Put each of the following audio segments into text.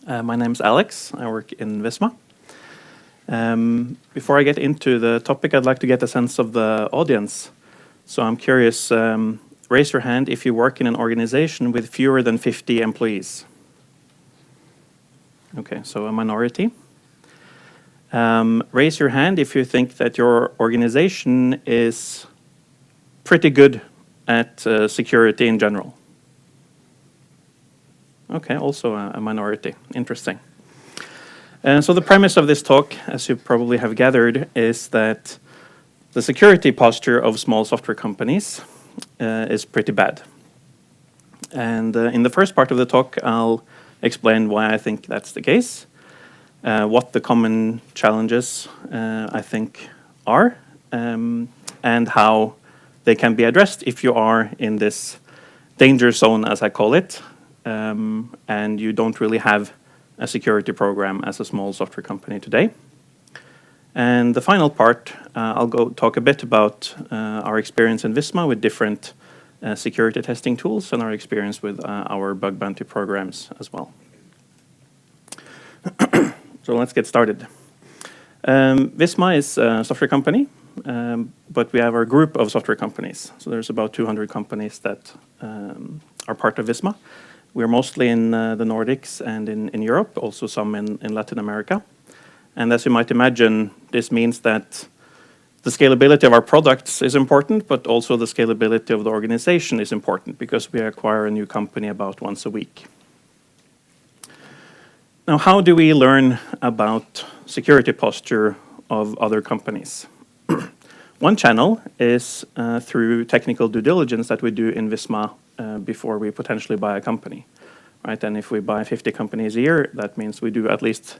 My name's Alex. I work in Visma. Before I get into the topic, I'd like to get a sense of the audience. So I'm curious, raise your hand if you work in an organization with fewer than 50 employees. Okay, so a minority. Raise your hand if you think that your organization is pretty good at security in general. Okay, also a minority. Interesting. So the premise of this talk, as you probably have gathered, is that the security posture of small software companies is pretty bad. And in the first part of the talk, I'll explain why I think that's the case, what the common challenges I think are, and how they can be addressed if you are in this danger zone, as I call it, and you don't really have a security program as a small software company today. And the final part, I'll go talk a bit about our experience in Visma with different security testing tools and our experience with our bug bounty programs as well. So let's get started. Visma is a software company, but we have our group of software companies. So there's about 200 companies that are part of Visma. We're mostly in the Nordics and in Europe, also some in Latin America. And as you might imagine, this means that the scalability of our products is important, but also the scalability of the organization is important because we acquire a new company about once a week. Now, how do we learn about security posture of other companies? One channel is through technical due diligence that we do in Visma before we potentially buy a company, right? And if we buy 50 companies a year, that means we do at least,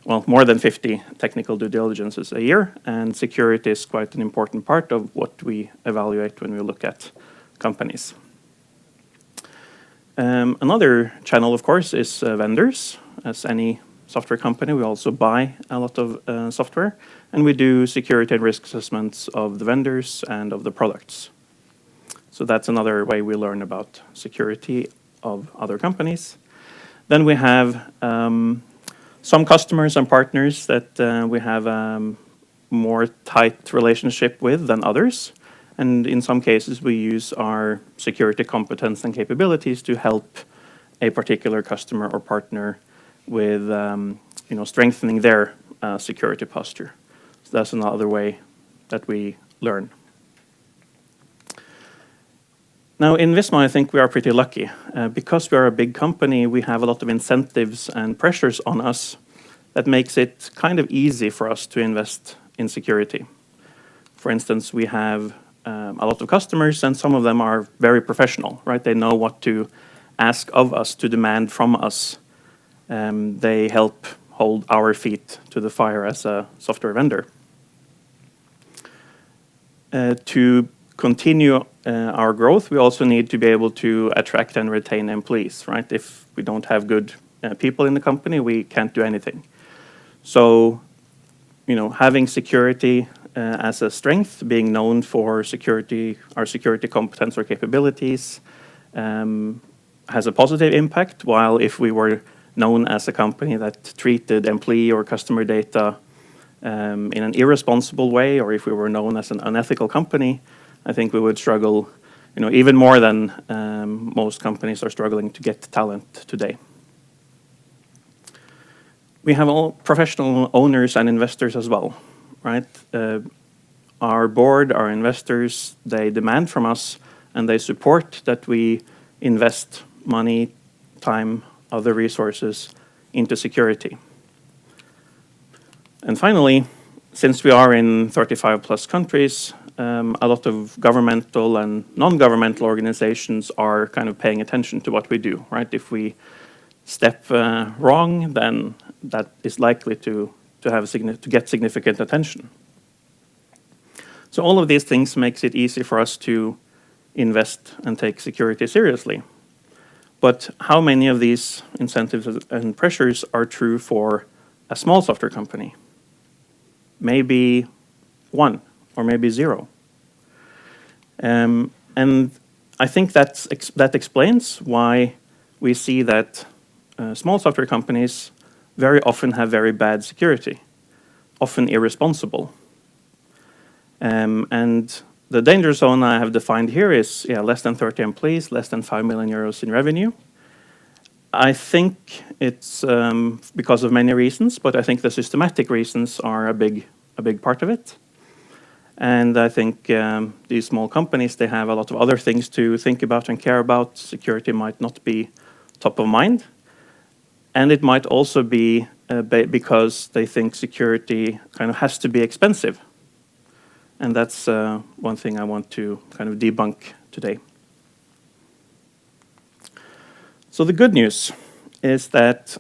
well, more than 50 technical due diligences a year, and security is quite an important part of what we evaluate when we look at companies. Another channel, of course, is vendors. As any software company, we also buy a lot of software, and we do security and risk assessments of the vendors and of the products. So that's another way we learn about security of other companies. Then we have some customers and partners that we have a more tight relationship with than others. And in some cases, we use our security competence and capabilities to help a particular customer or partner with strengthening their security posture. So that's another way that we learn. Now, in Visma, I think we are pretty lucky. Because we are a big company, we have a lot of incentives and pressures on us that makes it kind of easy for us to invest in security. For instance, we have a lot of customers, and some of them are very professional, right? They know what to ask of us, to demand from us. They help hold our feet to the fire as a software vendor. To continue our growth, we also need to be able to attract and retain employees, right? If we don't have good people in the company, we can't do anything. So, having security as a strength, being known for security, our security competence or capabilities, has a positive impact, while if we were known as a company that treated employee or customer data in an irresponsible way, or if we were known as an unethical company, I think we would struggle, even more than most companies are struggling to get talent today. We have all professional owners and investors as well, right? Our board, our investors, they demand from us and they support that we invest money, time, other resources into security. And finally, since we are in 35 plus countries, a lot of governmental and non-governmental organizations are kind of paying attention to what we do, right? If we step wrong, then that is likely to get significant attention. So all of these things makes it easy for us to invest and take security seriously. But how many of these incentives and pressures are true for a small software company? Maybe 1 or maybe 0. And I think that explains why we see that small software companies very often have very bad security, often irresponsible. And the danger zone I have defined here is less than 30 employees, less than 5 million euros in revenue. I think it's because of many reasons, but I think the systematic reasons are a big part of it. And I think these small companies, they have a lot of other things to think about and care about. Security might not be top of mind. And it might also be because they think security kind of has to be expensive. And that's one thing I want to kind of debunk today. So the good news is that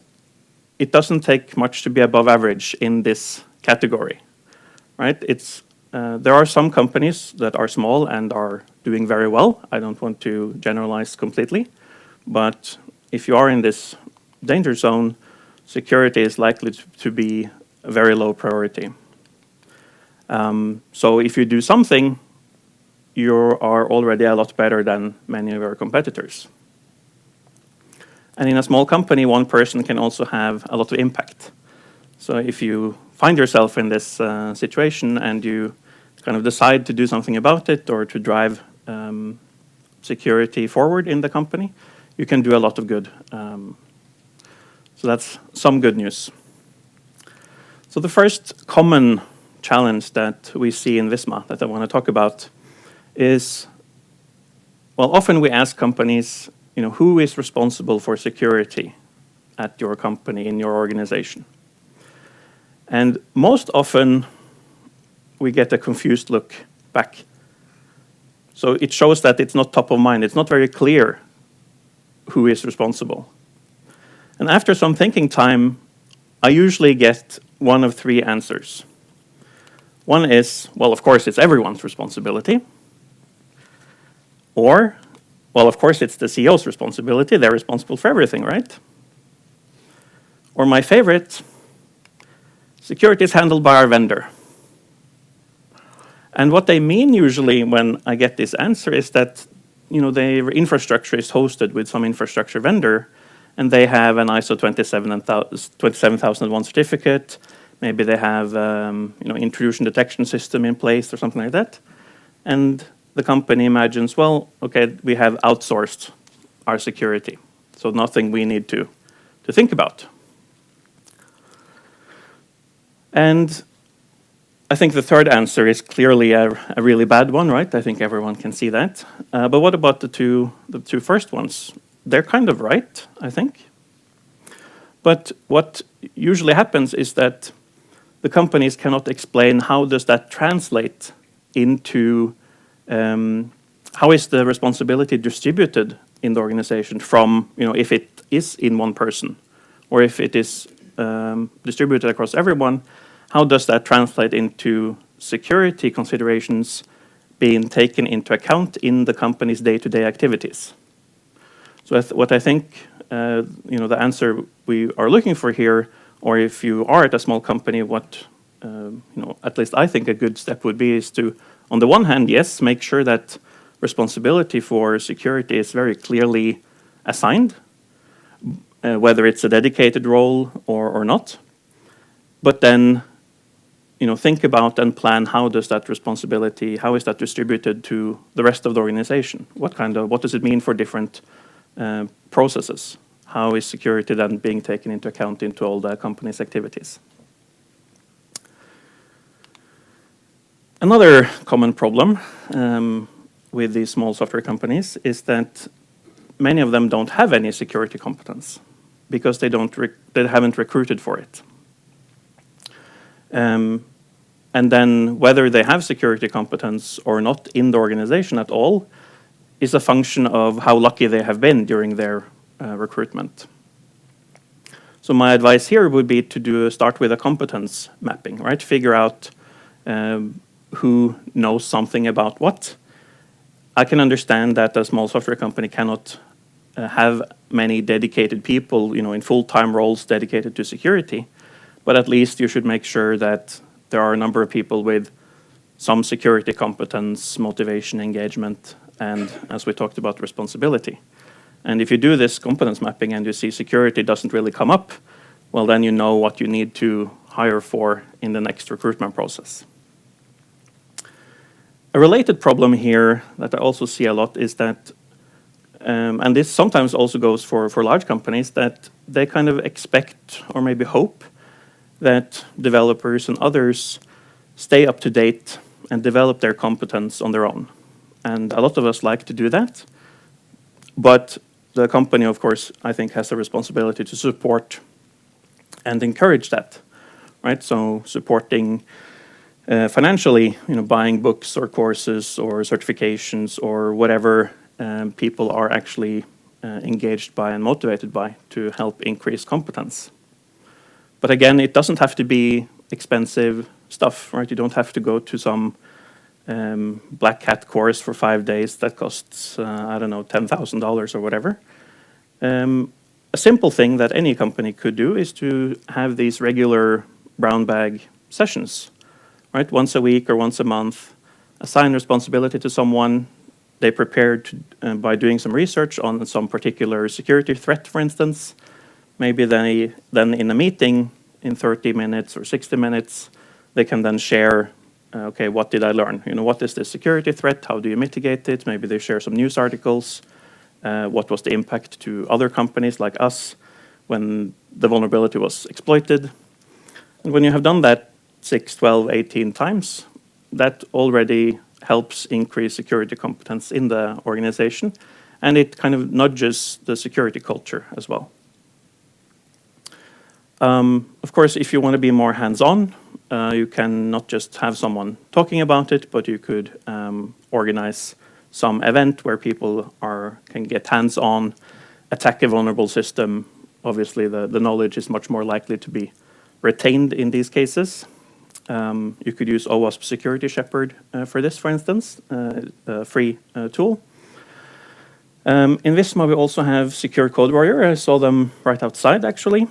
it doesn't take much to be above average in this category, right? There are some companies that are small and are doing very well. I don't want to generalize completely, but if you are in this danger zone, security is likely to be a very low priority. So if you do something, you are already a lot better than many of your competitors. And in a small company, one person can also have a lot of impact. So if you find yourself in this situation and you kind of decide to do something about it or to drive security forward in the company, you can do a lot of good. So that's some good news. So the first common challenge that we see in Visma that I want to talk about is, well, often we ask companies, who is responsible for security at your company, in your organization? And most often, we get a confused look back. So it shows that it's not top of mind. It's not very clear who is responsible. And after some thinking time, I usually get one of three answers. One is, well, of course, it's everyone's responsibility. Or, well, of course, it's the CEO's responsibility. They're responsible for everything, right? Or my favorite, security is handled by our vendor. And what they mean usually when I get this answer is that, their infrastructure is hosted with some infrastructure vendor, and they have an ISO 27001 certificate. Maybe they have, intrusion detection system in place or something like that. And the company imagines, well, okay, we have outsourced our security, so nothing we need to think about. And I think the third answer is clearly a really bad one, right? I think everyone can see that. But what about the two first ones? They're kind of right, I think. But what usually happens is that the companies cannot explain how does that translate into how is the responsibility distributed in the organization from, if it is in one person or if it is distributed across everyone. How does that translate into security considerations being taken into account in the company's day-to-day activities? So what I think, the answer we are looking for here, or if you are at a small company, what, at least I think a good step would be is to, on the one hand, yes, make sure that responsibility for security is very clearly assigned, whether it's a dedicated role or not. But then, think about and plan how does that responsibility, how is that distributed to the rest of the organization? What does it mean for different processes? How is security then being taken into account into all the company's activities? Another common problem with these small software companies is that many of them don't have any security competence because they haven't recruited for it. And then whether they have security competence or not in the organization at all is a function of how lucky they have been during their recruitment. So my advice here would be to start with a competence mapping, right? Figure out who knows something about what. I can understand that a small software company cannot have many dedicated people, in full-time roles dedicated to security, but at least you should make sure that there are a number of people with some security competence, motivation, engagement, and as we talked about, responsibility. And if you do this competence mapping and you see security doesn't really come up, well, then you know what you need to hire for in the next recruitment process. A related problem here that I also see a lot is that, and this sometimes also goes for large companies, that they kind of expect or maybe hope that developers and others stay up to date and develop their competence on their own. And a lot of us like to do that. But the company, of course, I think has a responsibility to support and encourage that, right? So supporting financially, buying books or courses or certifications or whatever people are actually engaged by and motivated by to help increase competence. But again, it doesn't have to be expensive stuff, right? You don't have to go to some black hat course for 5 days that costs, I don't know, $10,000 or whatever. A simple thing that any company could do is to have these regular brown bag sessions, right? Once a week or once a month, assign responsibility to someone. They prepare by doing some research on some particular security threat, for instance. Maybe then in a meeting in 30 minutes or 60 minutes, they can then share, okay, what did I learn? What is the security threat? How do you mitigate it? Maybe they share some news articles. What was the impact to other companies like us when the vulnerability was exploited? And when you have done that 6, 12, 18 times, that already helps increase security competence in the organization, and it kind of nudges the security culture as well. Of course, if you want to be more hands-on, you can not just have someone talking about it, but you could organize some event where people can get hands-on, attack a vulnerable system. Obviously, the knowledge is much more likely to be retained in these cases. You could use OWASP Security Shepherd for this, for instance, a free tool. In Visma, we also have Secure Code Warrior. I saw them right outside, actually.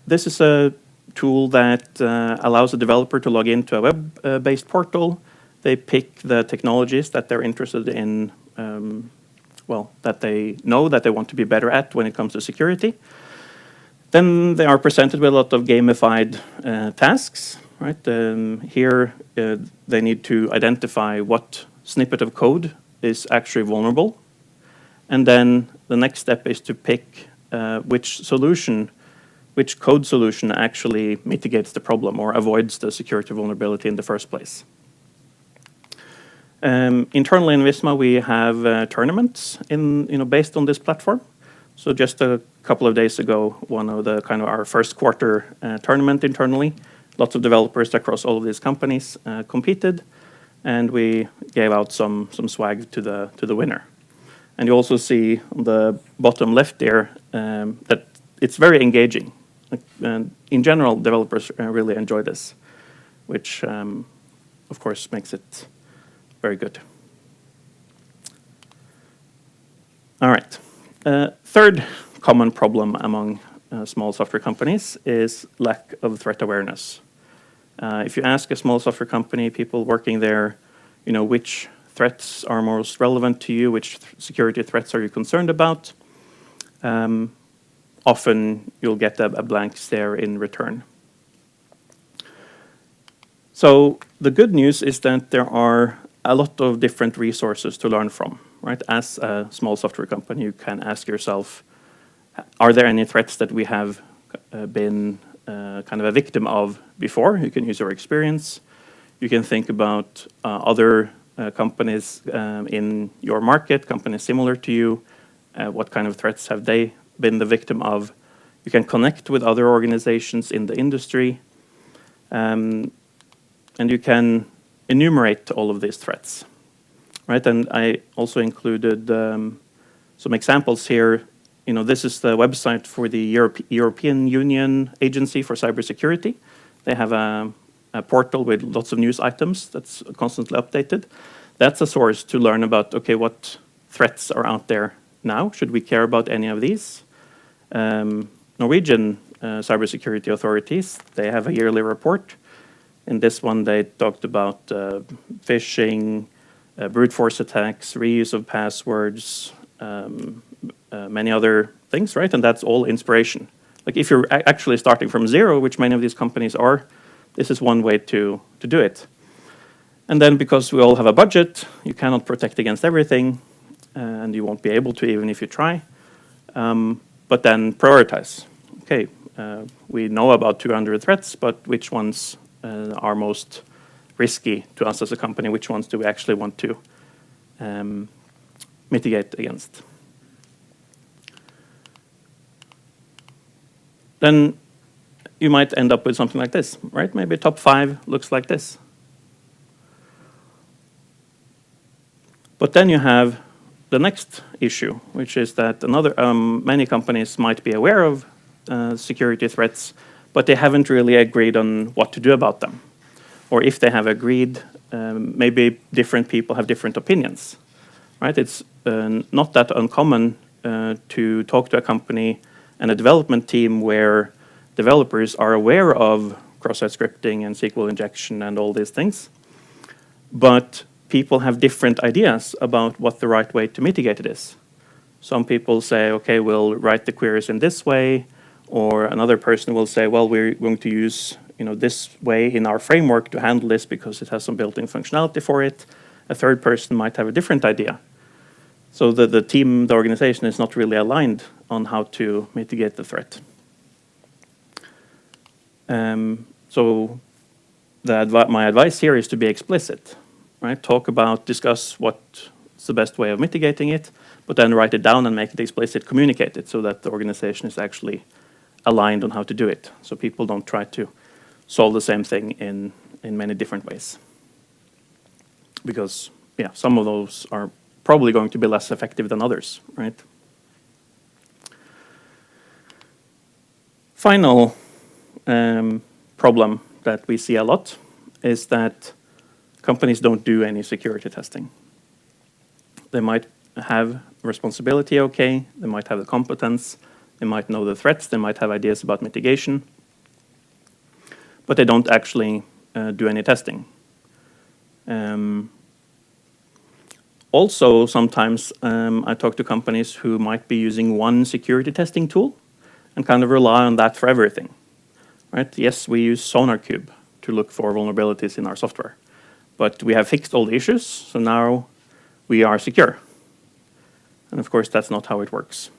This is a tool that allows a developer to log into a web-based portal. They pick the technologies that they're interested in, that they know that they want to be better at when it comes to security. Then they are presented with a lot of gamified tasks, right? Here, they need to identify what snippet of code is actually vulnerable. And then the next step is to pick which code solution actually mitigates the problem or avoids the security vulnerability in the first place. Internally in Visma, we have tournaments based on this platform. So just a couple of days ago, one of the our first quarter tournament internally, lots of developers across all of these companies competed, and we gave out some swag to the winner. And you also see on the bottom left there that it's very engaging. And in general, developers really enjoy this, which of course makes it very good. All right. Third common problem among small software companies is lack of threat awareness. If you ask a small software company, people working there, which threats are most relevant to you, which security threats are you concerned about, often you'll get a blank stare in return. So the good news is that there are a lot of different resources to learn from, right? As a small software company, you can ask yourself, are there any threats that we have been a victim of before? You can use your experience. You can think about other companies in your market, companies similar to you. What kind of threats have they been the victim of? You can connect with other organizations in the industry. And you can enumerate all of these threats, right? And I also included some examples here. This is the website for the European Union Agency for Cybersecurity. They have a portal with lots of news items that's constantly updated. That's a source to learn about, okay, what threats are out there now? Should we care about any of these? Norwegian cybersecurity authorities, they have a yearly report. In this one, they talked about phishing, brute force attacks, reuse of passwords, many other things, right? And that's all inspiration. Like if you're actually starting from zero, which many of these companies are, this is one way to do it. And then because we all have a budget, you cannot protect against everything, and you won't be able to even if you try. But then prioritize. Okay, we know about 200 threats, but which ones are most risky to us as a company? Which ones do we actually want to mitigate against? Then you might end up with something like this, right? Maybe top 5 looks like this. But then you have the next issue, which is that many companies might be aware of security threats, but they haven't really agreed on what to do about them. Or if they have agreed, maybe different people have different opinions, right? It's not that uncommon to talk to a company and a development team where developers are aware of cross-site scripting and SQL injection and all these things, but people have different ideas about what the right way to mitigate it is. Some people say, okay, we'll write the queries in this way, or another person will say, well, we're going to use this way in our framework to handle this because it has some built-in functionality for it. A third person might have a different idea. So the team, the organization is not really aligned on how to mitigate the threat. So my advice here is to be explicit, right? Discuss what's the best way of mitigating it, but then write it down and make it explicit, communicate it so that the organization is actually aligned on how to do it. So people don't try to solve the same thing in many different ways. Because, yeah, some of those are probably going to be less effective than others, right? Final problem that we see a lot is that companies don't do any security testing. They might have responsibility okay, they might have the competence, they might know the threats, they might have ideas about mitigation, but they don't actually do any testing. Also, sometimes I talk to companies who might be using one security testing tool and kind of rely on that for everything. Right? Yes, we use SonarQube to look for vulnerabilities in our software, but we have fixed all the issues, so now we are secure. And of course, that's not how it works.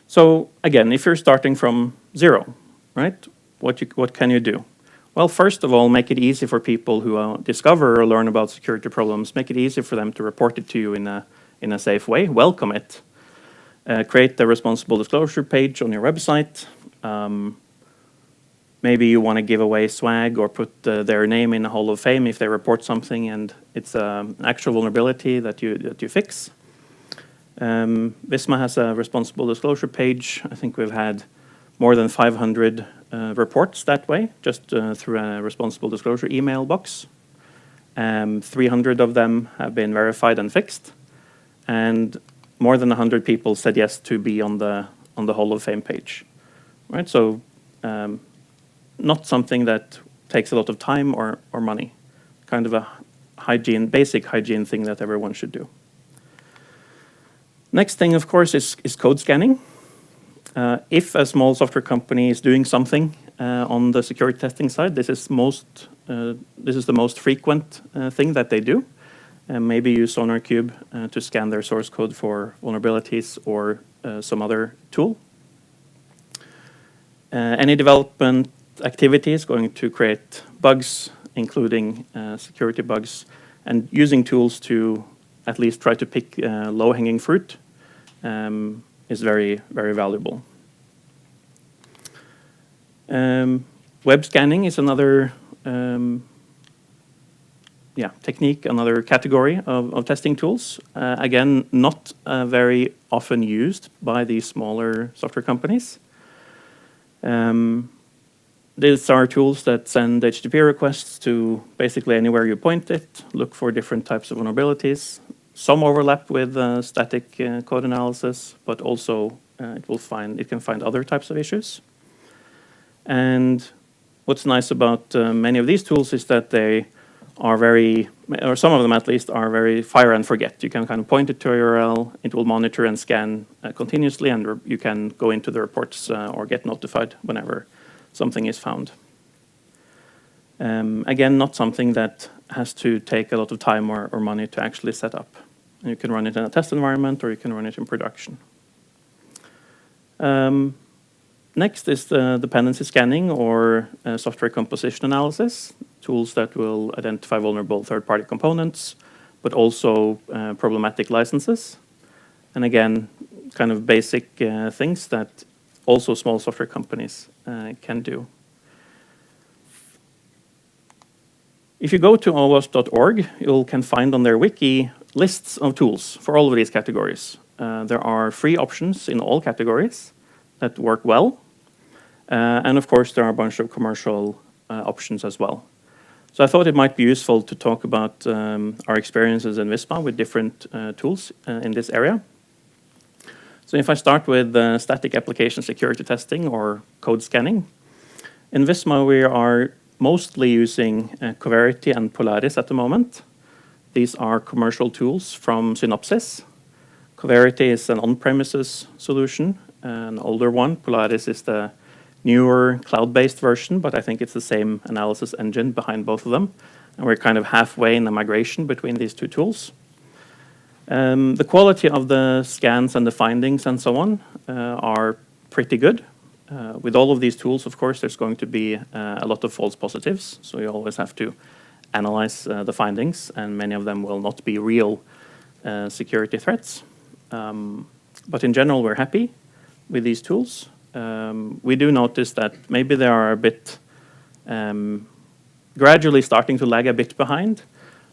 So again, if you're starting from zero, right? What can you do? Well, first of all, make it easy for people who discover or learn about security problems. Make it easy for them to report it to you in a safe way. Welcome it. Create the responsible disclosure page on your website. Maybe you want to give away swag or put their name in a Hall of Fame if they report something and it's an actual vulnerability that you fix. Visma has a responsible disclosure page. I think we've had more than 500 reports that way, just through a responsible disclosure email box. 300 of them have been verified and fixed, and more than 100 people said yes to be on the Hall of Fame page. Right, so not something that takes a lot of time or money. Kind of a basic hygiene thing that everyone should do. Next thing, of course, is code scanning. If a small software company is doing something on the security testing side, this is the most frequent thing that they do. Maybe use SonarQube to scan their source code for vulnerabilities or some other tool. Any development activity is going to create bugs, including security bugs, and using tools to at least try to pick low-hanging fruit is very, very valuable. Web scanning is another technique, another category of testing tools. Again, not very often used by these smaller software companies. These are tools that send HTTP requests to basically anywhere you point it, look for different types of vulnerabilities. Some overlap with static code analysis, but also it can find other types of issues. And what's nice about many of these tools is that they are very, or some of them at least, are very fire and forget. You can kind of point it to a URL, it will monitor and scan continuously, and you can go into the reports or get notified whenever something is found. Again, not something that has to take a lot of time or money to actually set up. And you can run it in a test environment or you can run it in production. Next is the dependency scanning or software composition analysis, tools that will identify vulnerable third-party components, but also problematic licenses. And again, kind of basic things that also small software companies can do. If you go to ovos.org, you can find on their wiki lists of tools for all of these categories. There are free options in all categories that work well. And of course, there are a bunch of commercial options as well. So I thought it might be useful to talk about our experiences in Visma with different tools in this area. So if I start with static application security testing or code scanning, in Visma we are mostly using Coverity and Polaris at the moment. These are commercial tools from Synopsys. Coverity is an on-premises solution, an older one. Polaris is the newer cloud-based version, but I think it's the same analysis engine behind both of them. And we're kind of halfway in the migration between these two tools. The quality of the scans and the findings and so on are pretty good. With all of these tools, of course, there's going to be a lot of false positives, so you always have to analyze the findings, and many of them will not be real security threats. But in general, we're happy with these tools. We do notice that maybe they are a bit gradually starting to lag a bit behind.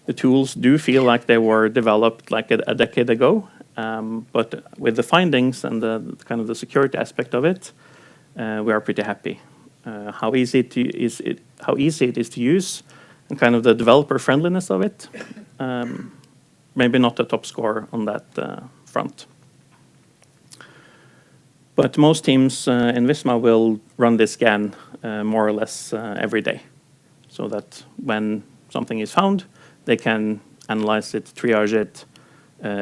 The tools do feel like they were developed like a decade ago, but with the findings and the kind of the security aspect of it, we are pretty happy. How easy it is to use, and kind of the developer friendliness of it. Maybe not a top score on that front. But most teams in Visma will run this scan more or less every day, so that when something is found, they can analyze it, triage it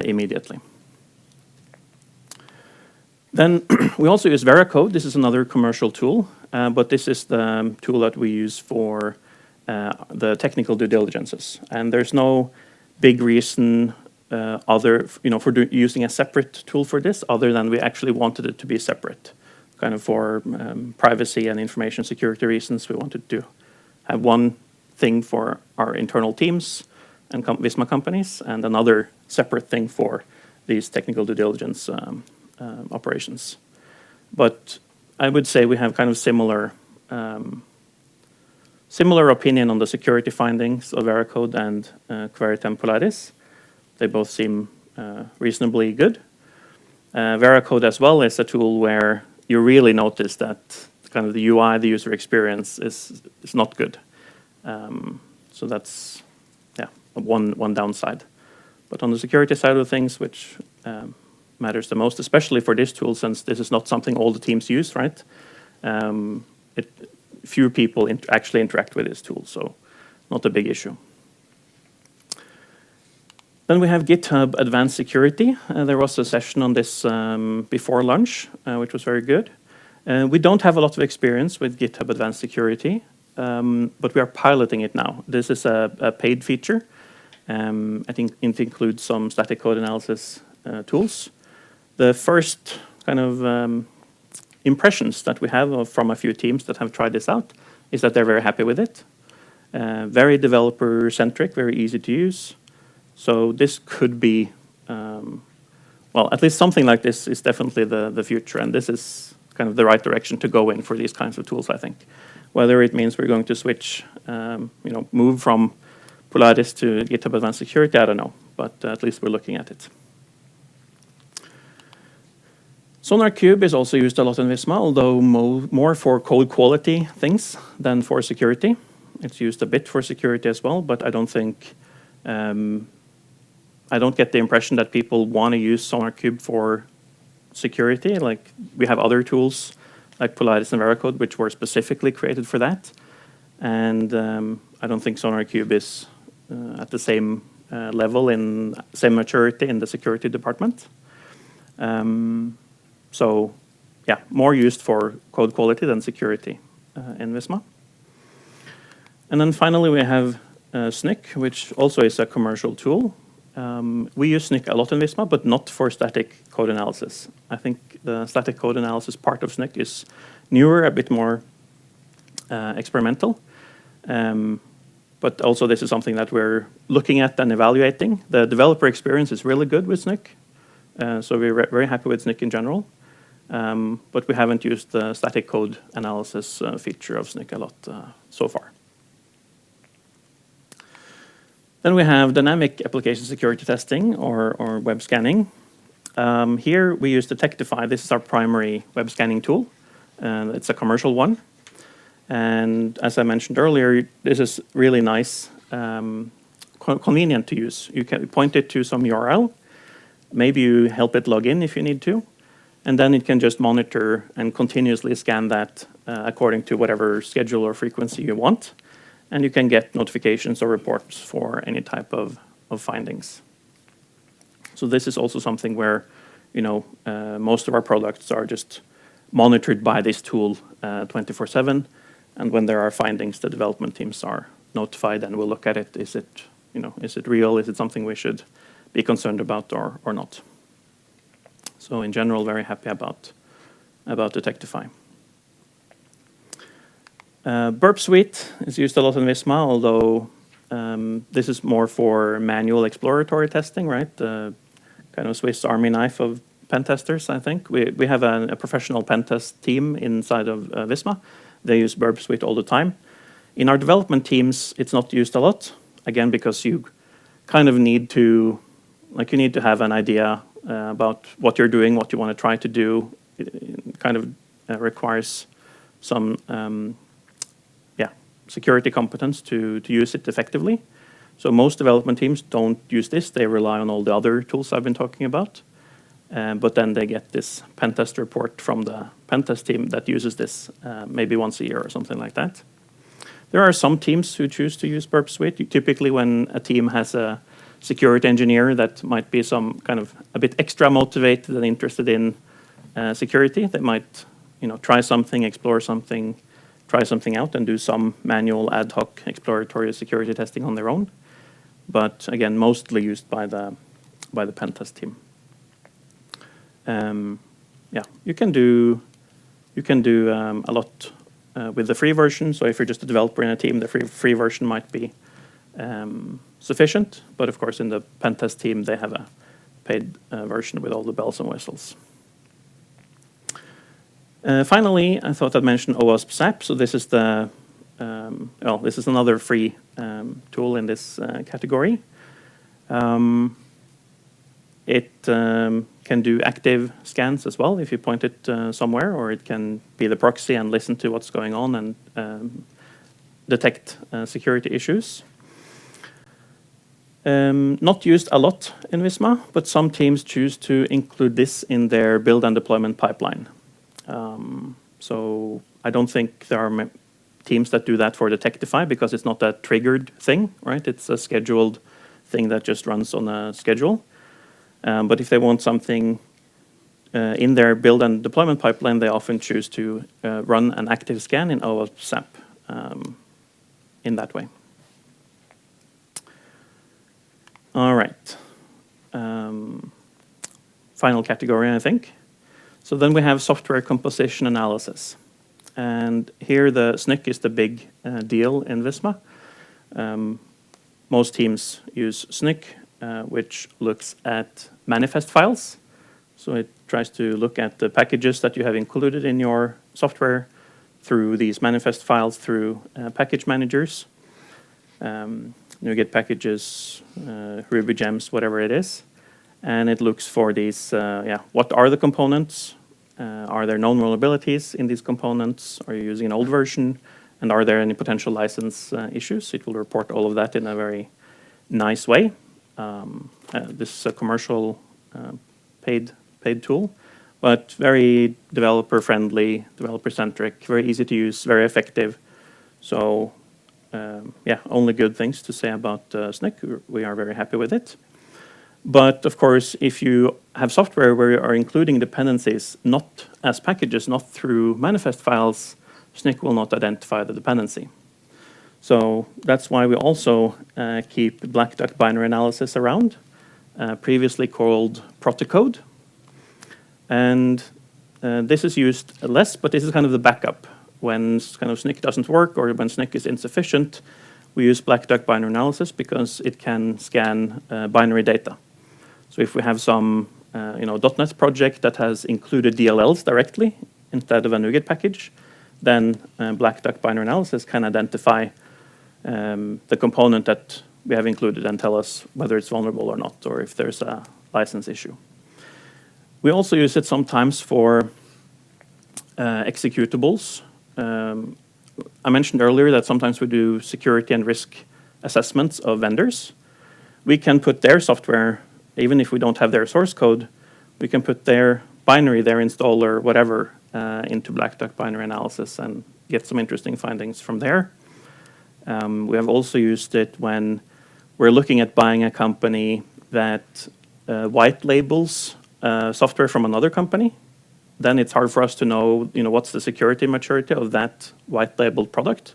immediately. Then we also use Veracode. This is another commercial tool, but this is the tool that we use for the technical due diligences. And there's no big reason for using a separate tool for this, other than we actually wanted it to be separate, kind of for privacy and information security reasons. We wanted to have one thing for our internal teams and Visma companies, and another separate thing for these technical due diligence operations. But I would say we have kind of similar opinion on the security findings of Veracode and Coverity and Polaris. They both seem reasonably good. Veracode as well is a tool where you really notice that kind of the UI, the user experience is not good. So that's one downside. But on the security side of things, which matters the most, especially for this tool, since this is not something all the teams use, right? Few people actually interact with this tool, so not a big issue. Then we have GitHub Advanced Security. There was a session on this before lunch, which was very good. We don't have a lot of experience with GitHub Advanced Security, but we are piloting it now. This is a paid feature. I think it includes some static code analysis tools. The first kind of impressions that we have from a few teams that have tried this out is that they're very happy with it. Very developer-centric, very easy to use. So this could be, well, at least something like this is definitely the future, and this is kind of the right direction to go in for these kinds of tools, I think. Whether it means we're going to switch, move from Polaris to GitHub Advanced Security, I don't know, but at least we're looking at it. SonarQube is also used a lot in Visma, although more for code quality things than for security. It's used a bit for security as well, but I don't think, I don't get the impression that people want to use SonarQube for security. Like, we have other tools like Polaris and Veracode, which were specifically created for that. And I don't think SonarQube is at the same level, in same maturity in the security department. So yeah, more used for code quality than security in Visma. And then finally we have SNCC, which also is a commercial tool. We use SNCC a lot in Visma, but not for static code analysis. I think the static code analysis part of SNCC is newer, a bit more experimental. But also this is something that we're looking at and evaluating. The developer experience is really good with SNCC, so we're very happy with SNCC in general. But we haven't used the static code analysis feature of SNCC a lot so far. Then we have dynamic application security testing, or web scanning. Here we use Detectify. This is our primary web scanning tool. It's a commercial one. And as I mentioned earlier, this is really nice, convenient to use. You can point it to some URL. Maybe you help it log in if you need to. And then it can just monitor and continuously scan that according to whatever schedule or frequency you want. And you can get notifications or reports for any type of findings. So this is also something where, most of our products are just monitored by this tool 24/7. And when there are findings, the development teams are notified and will look at it. Is it real? Is it something we should be concerned about or not? So in general, very happy about Detectify. Burp Suite is used a lot in Visma, although this is more for manual exploratory testing, right? Kind of Swiss Army knife of pen testers, I think. We have a professional pen test team inside of Visma. They use Burp Suite all the time. In our development teams, it's not used a lot, again, because you kind of need to have an idea about what you're doing, what you want to try to do. It kind of requires some security competence to use it effectively. So most development teams don't use this. They rely on all the other tools I've been talking about. But then they get this pen test report from the pen test team that uses this maybe once a year or something like that. There are some teams who choose to use Burp Suite. Typically when a team has a security engineer that might be some kind of a bit extra motivated and interested in security, they might try something, explore something, try something out and do some manual ad hoc exploratory security testing on their own. But again, mostly used by the pen test team. You can do a lot with the free version. So if you're just a developer in a team, the free version might be sufficient. But of course, in the pen test team, they have a paid version with all the bells and whistles. Finally, I thought I'd mention OWASP SAP. So this is this is another free tool in this category. It can do active scans as well if you point it somewhere, or it can be the proxy and listen to what's going on and detect security issues. Not used a lot in Visma, but some teams choose to include this in their build and deployment pipeline. So I don't think there are teams that do that for Detectify because it's not a triggered thing, right? It's a scheduled thing that just runs on a schedule. But if they want something in their build and deployment pipeline, they often choose to run an active scan in OWASP SAP in that way. All right. Final category, I think. So then we have software composition analysis. And here the SNCC is the big deal in Visma. Most teams use SNCC, which looks at manifest files. So it tries to look at the packages that you have included in your software through these manifest files through package managers. NuGet packages, Ruby gems, whatever it is. And it looks for these, what are the components? Are there known vulnerabilities in these components? Are you using an old version? And are there any potential license issues? It will report all of that in a very nice way. This is a commercial paid tool, but very developer-friendly, developer-centric, very easy to use, very effective. So yeah, only good things to say about SNCC. We are very happy with it. But of course, if you have software where you are including dependencies not as packages, not through manifest files, SNCC will not identify the dependency. So that's why we also keep black duck binary analysis around, previously called protocode. And this is used less, but this is kind of the backup. When kind of SNCC doesn't work or when SNCC is insufficient, we use black duck binary analysis because it can scan binary data. So if we have some .NET project that has included DLLs directly instead of a NuGet package, then black duck binary analysis can identify the component that we have included and tell us whether it's vulnerable or not, or if there's a license issue. We also use it sometimes for executables. I mentioned earlier that sometimes we do security and risk assessments of vendors. We can put their software, even if we don't have their source code, we can put their binary, their installer, whatever, into black duck binary analysis and get some interesting findings from there. We have also used it when we're looking at buying a company that white labels software from another company. Then it's hard for us to know, what's the security maturity of that white labeled product.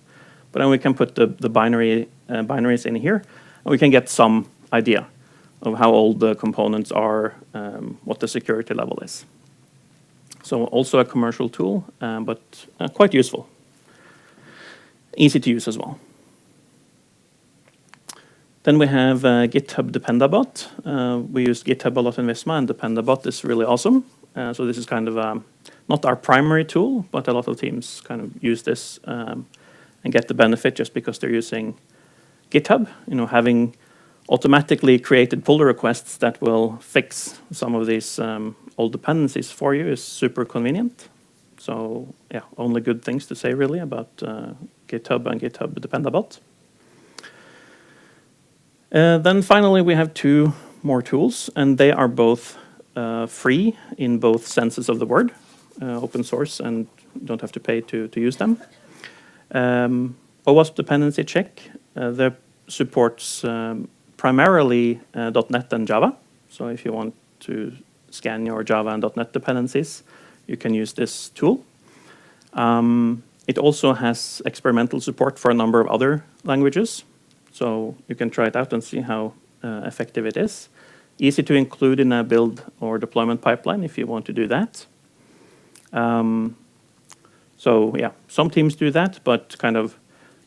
But then we can put the binaries in here, and we can get some idea of how old the components are, what the security level is. So also a commercial tool, but quite useful. Easy to use as well. Then we have GitHub Dependabot. We use GitHub a lot in Visma, and Dependabot is really awesome. So this is kind of not our primary tool, but a lot of teams kind of use this and get the benefit just because they're using GitHub. Having automatically created pull requests that will fix some of these old dependencies for you is super convenient. So yeah, only good things to say really about GitHub and GitHub Dependabot. Then finally, we have two more tools, and they are both free in both senses of the word, open source, and don't have to pay to use them. OWASP Dependency Check that supports primarily .NET and Java. So if you want to scan your Java and .NET dependencies, you can use this tool. It also has experimental support for a number of other languages. So you can try it out and see how effective it is. Easy to include in a build or deployment pipeline if you want to do that. So yeah, some teams do that, but kind of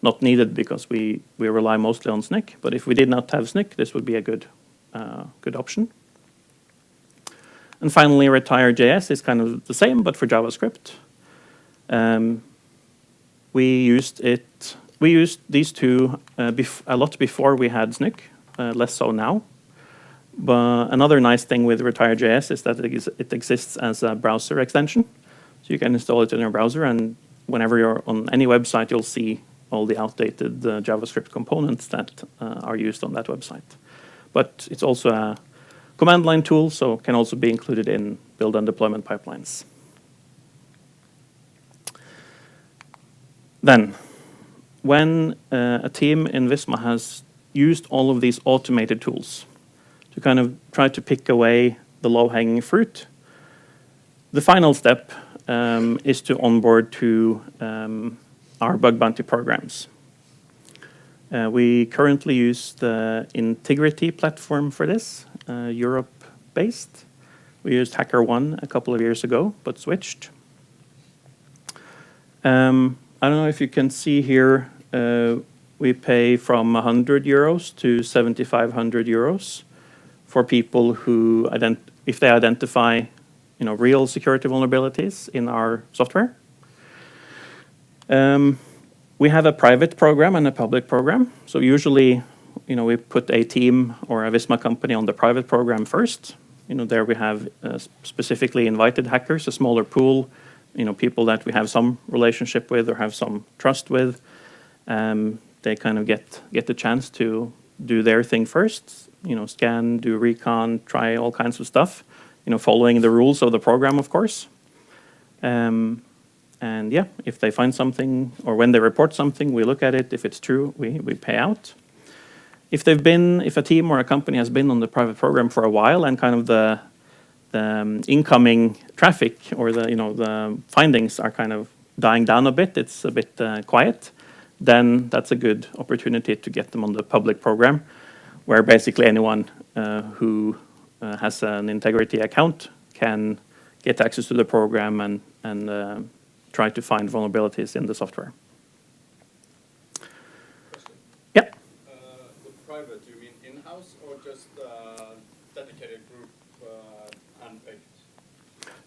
not needed because we rely mostly on SNCC. But if we did not have SNCC, this would be a good option. And finally, retire.js is kind of the same, but for JavaScript. We used these two a lot before we had SNCC, less so now. But another nice thing with retire.js is that it exists as a browser extension. So you can install it in your browser, and whenever you're on any website, you'll see all the outdated JavaScript components that are used on that website. But it's also a command line tool, so can also be included in build and deployment pipelines. Then, when a team in Visma has used all of these automated tools to kind of try to pick away the low-hanging fruit, the final step is to onboard to our bug bounty programs. We currently use the Integrity platform for this, Europe-based. We used HackerOne a couple of years ago, but switched. I don't know if you can see here, we pay from 100 euros to 7,500 euros for people who, if they identify real security vulnerabilities in our software. We have a private program and a public program. So usually, we put a team or a Visma company on the private program first. There we have specifically invited hackers, a smaller pool, people that we have some relationship with or have some trust with. They kind of get the chance to do their thing first, scan, do recon, try all kinds of stuff, following the rules of the program, of course. And And yeah, if they find something, or when they report something, we look at it. If it's true, we pay out. If a team or a company has been on the private program for a while, and kind of the incoming traffic or the findings are kind of dying down a bit, it's a bit quiet, then that's a good opportunity to get them on the public program, where basically anyone who has an integrity account can get access to the program and try to find vulnerabilities in the software. Yeah. With private, do you mean in-house or just dedicated group handpicked?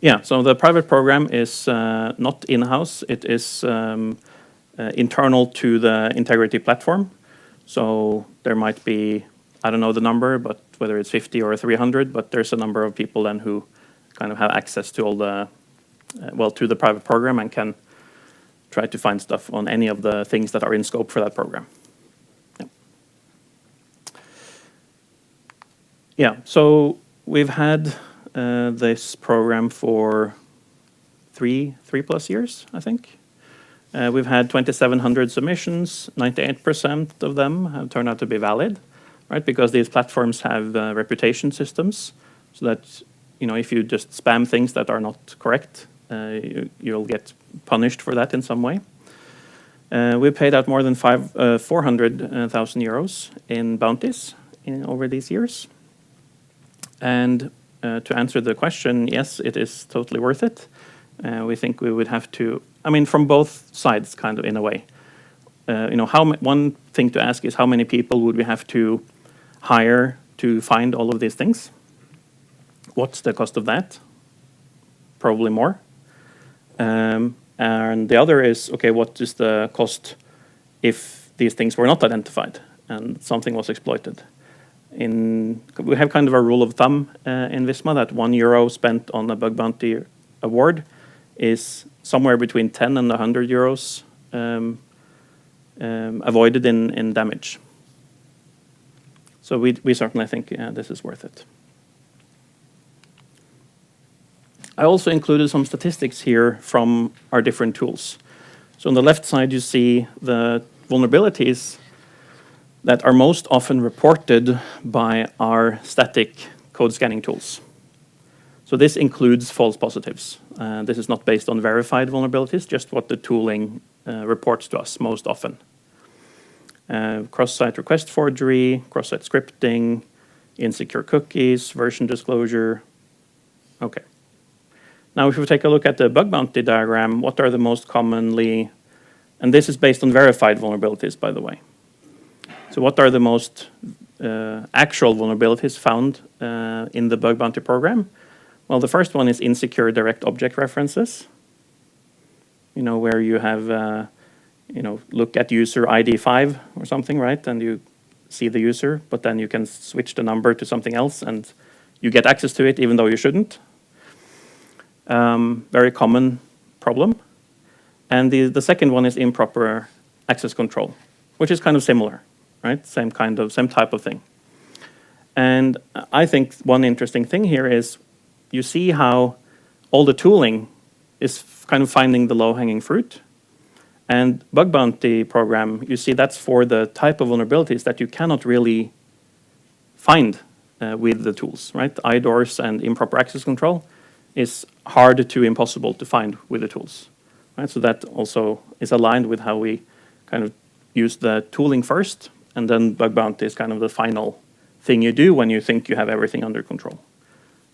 Yeah, so the private program is not in-house. It is internal to the integrity platform. So there might be, I don't know the number, but whether it's 50 or 300, but there's a number of people then who kind of have access to all the, to the private program and can try to find stuff on any of the things that are in scope for that program. Yeah, so we've had this program for three plus years, I think. We've had 2,700 submissions. 98% of them have turned out to be valid, right? Because these platforms have reputation systems, so that if you just spam things that are not correct, you'll get punished for that in some way. We paid out more than 400,000 euros in bounties over these years. And to answer the question, yes, it is totally worth it. We think we would have to, from both sides, kind of in a way. One thing to ask is how many people would we have to hire to find all of these things? What's the cost of that? Probably more. And the other is, okay, what is the cost if these things were not identified and something was exploited? We have kind of a rule of thumb in Visma that €1 spent on a bug bounty award is somewhere between 10 and 100 euros avoided in damage. So we certainly think this is worth it. I also included some statistics here from our different tools. So on the left side, you see the vulnerabilities that are most often reported by our static code scanning tools. So this includes false positives. This is not based on verified vulnerabilities, just what the tooling reports to us most often. Cross-site request forgery, cross-site scripting, insecure cookies, version disclosure. Okay. Now, if we take a look at the bug bounty diagram, what are the most commonly, and this is based on verified vulnerabilities, by the way. So what are the most actual vulnerabilities found in the bug bounty program? Well, the first one is insecure direct object references. Where you have, look at user ID 5 or something, right? And you see the user, but then you can switch the number to something else and you get access to it even though you shouldn't. Very common problem. And the second one is improper access control, which is kind of similar, right? Same type of thing. And I think one interesting thing here is you see how all the tooling is kind of finding the low-hanging fruit. And bug bounty program, you see that's for the type of vulnerabilities that you cannot really find with the tools, right? IDORs and improper access control is hard to impossible to find with the tools, right? So that also is aligned with how we kind of use the tooling first, and then bug bounty is kind of the final thing you do when you think you have everything under control.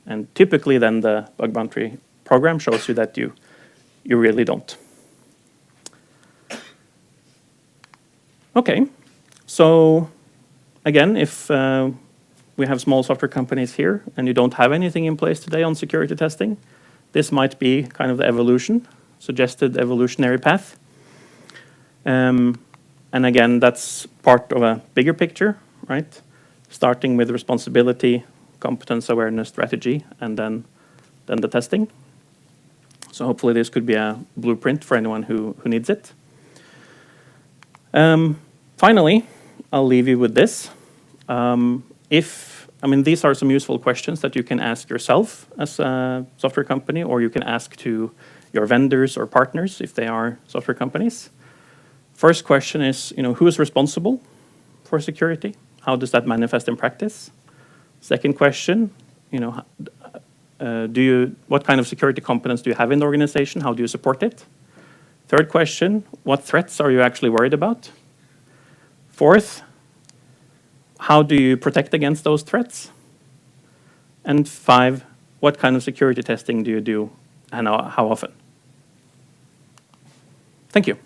And typically then the bug bounty program shows you that you really don't. Okay, so again, if we have small software companies here and you don't have anything in place today on security testing, this might be kind of the suggested evolutionary path. And again, that's part of a bigger picture, right? Starting with responsibility, competence, awareness, strategy, and then the testing. So hopefully this could be a blueprint for anyone who needs it. Finally, I'll leave you with this. These are some useful questions that you can ask yourself as a software company, or you can ask to your vendors or partners, if they are software companies. First question is, who is responsible for security? How does that manifest in practice? Second question, what kind of security competence do you have in the organization? How do you support it? Third question, what threats are you actually worried about? Fourth, how do you protect against those threats? And 5, what kind of security testing do you do and how often? Thank you.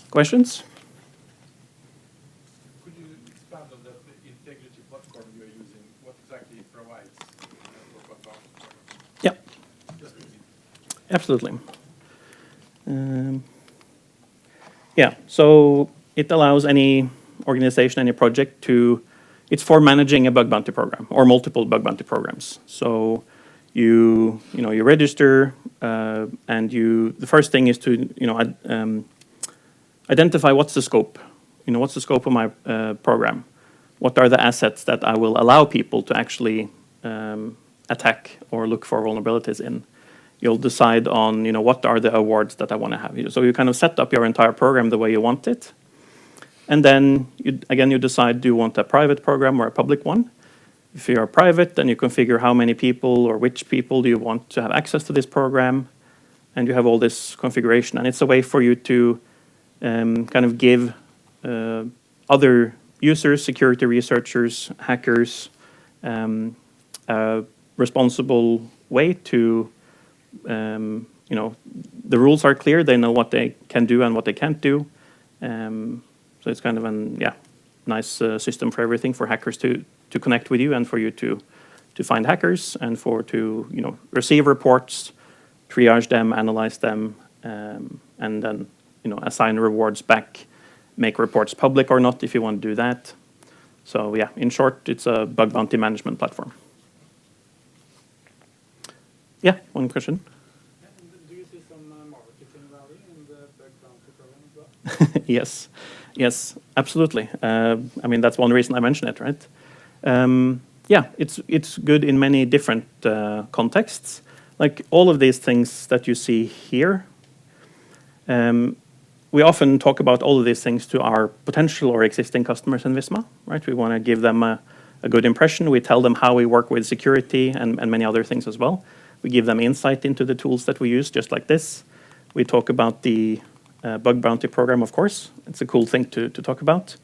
Questions? Could you expand on the integrity platform you are using? What exactly it provides? Yeah, absolutely. Yeah, so it allows any organization, any project it's for managing a bug bounty program or multiple bug bounty programs. So you register and the first thing is to, identify what's the scope. What's the scope of my program? What are the assets that I will allow people to actually attack or look for vulnerabilities in? You'll decide on, what are the awards that I want to have. So you kind of set up your entire program the way you want it. And then, you decide, do you want a private program or a public one? If you are private, then you configure how many people or which people do you want to have access to this program. And you have all this configuration. And it's a way for you to kind of give other users, security researchers, hackers, a responsible way to, the rules are clear. They know what they can do and what they can't do. So it's kind of nice system for everything, for hackers to connect with you and for you to find hackers and to receive reports, triage them, analyze them, and then assign rewards back, make reports public or not if you want to do that. So yeah, in short, it's a bug bounty management platform. Yeah, one question. Do you see some marketing value in the bug bounty program as well? Yes, absolutely. That's one reason I mentioned it, right? Yeah, it's good in many different contexts. Like all of these things that you see here, we often talk about all of these things to our potential or existing customers in Visma, right? We want to give them a good impression. We tell them how we work with security and many other things as well. We give them insight into the tools that we use, just like this. We talk about the bug bounty program, of course. It's a cool thing to talk about.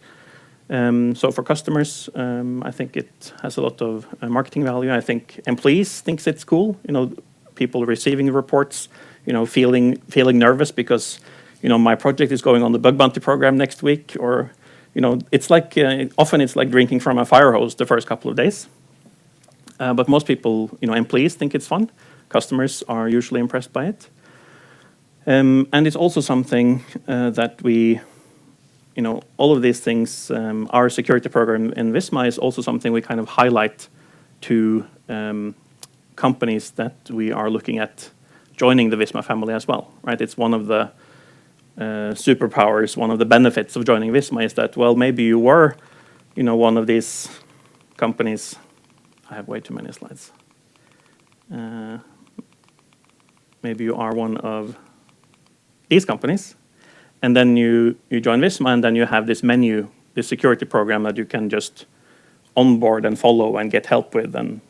So for customers, I think it has a lot of marketing value. I think employees thinks it's cool. People receiving reports, feeling nervous because my project is going on the bug bounty program next week, or it's like often it's like drinking from a fire hose the first couple of days. But most people, employees think it's fun. Customers are usually impressed by it. And it's also something that we, all of these things, our security program in Visma is also something we kind of highlight to companies that we are looking at joining the Visma family as well, right? It's one of the superpowers, one of the benefits of joining Visma is that, well, maybe you were, one of these companies. I have way too many slides. Maybe you are one of these companies, and then you join Visma, and then you have this menu, this security program that you can just onboard and follow and get help with, and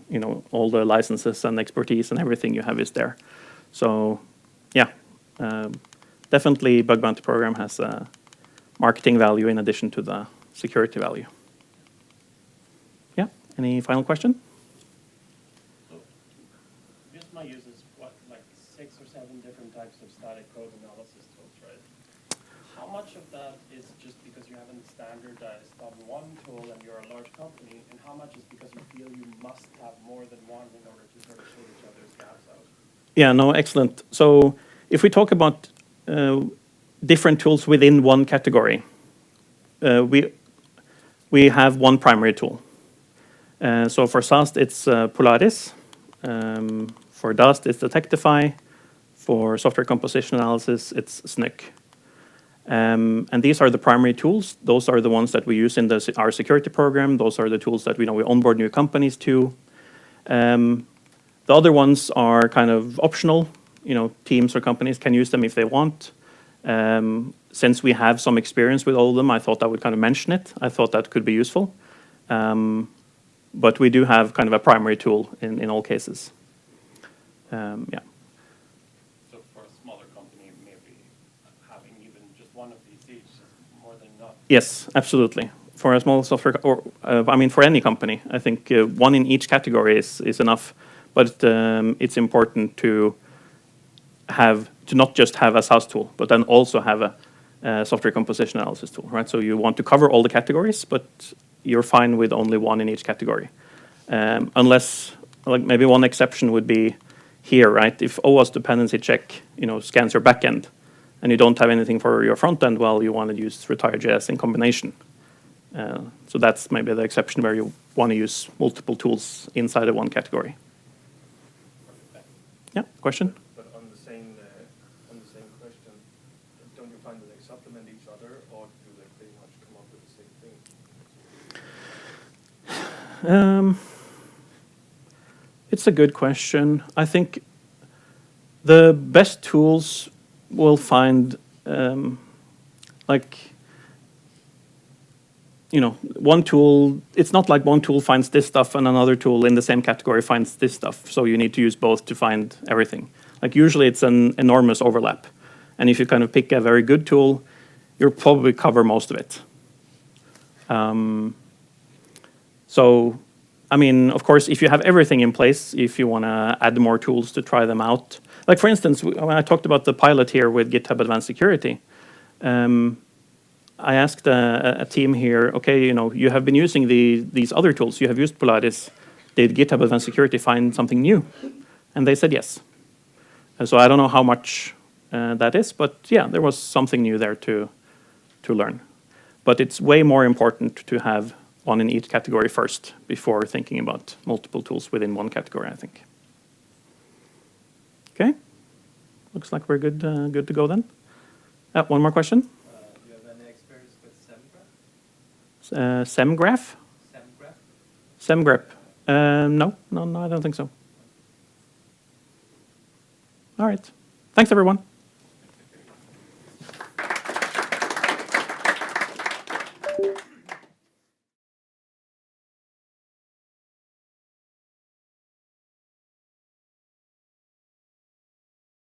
all the licenses and expertise and everything you have is there. So, yeah, definitely bug bounty program has a marketing value in addition to the security value. Yeah, any final question? So, Visma uses like 6 or 7 different types of static code analysis tools, right? How much of that is just because you haven't standardized on one tool and you're a large company, and how much is because you feel you must have more than one in order to sort of fill each other's gaps out? Yeah, no, excellent. So if we talk about different tools within one category, we have one primary tool. So for SAST, it's Polaris. For DAST, it's Detectify. For software composition analysis, it's SNCC. And these are the primary tools. Those are the ones that we use in our security program. Those are the tools that we onboard new companies to. The other ones are kind of optional. Teams or companies can use them if they want. Since we have some experience with all of them, I thought I would kind of mention it. I thought that could be useful. But we do have kind of a primary tool in all cases. Yeah. So for a smaller company, maybe having even just one of these each is more than enough. Yes, absolutely. For a small software, for any company, I think one in each category is enough. But it's important to not just have a SaaS tool, but then also have a software composition analysis tool, right? So you want to cover all the categories, but you're fine with only one in each category. Unless, like maybe one exception would be here, right? If OWASP dependency check, scans your backend, and you don't have anything for your front end, well, you want to use retire.js in combination. So that's maybe the exception where you want to use multiple tools inside of one category. Yeah, question? But on the same question, don't you find that they supplement each other, or do they pretty much come up with the same thing? It's a good question. I think the best tools will find, one tool, it's not like one tool finds this stuff and another tool in the same category finds this stuff. So you need to use both to find everything. Like usually it's an enormous overlap. And if you kind of pick a very good tool, you'll probably cover most of it. Of course, if you have everything in place, if you want to add more tools to try them out. Like for instance, when I talked about the pilot here with GitHub Advanced Security, I asked a team here, okay, you have been using these other tools. You have used Polaris. Did GitHub Advanced Security find something new? And they said yes. And so I don't know how much that is, but yeah, there was something new there to learn. But it's way more important to have one in each category first before thinking about multiple tools within one category, I think. Okay, looks like we're good to go then. One more question. Do you have any experience with SEMgraph? SEMgraph? SEMgraph. No, I don't think so. All right. Thanks, everyone.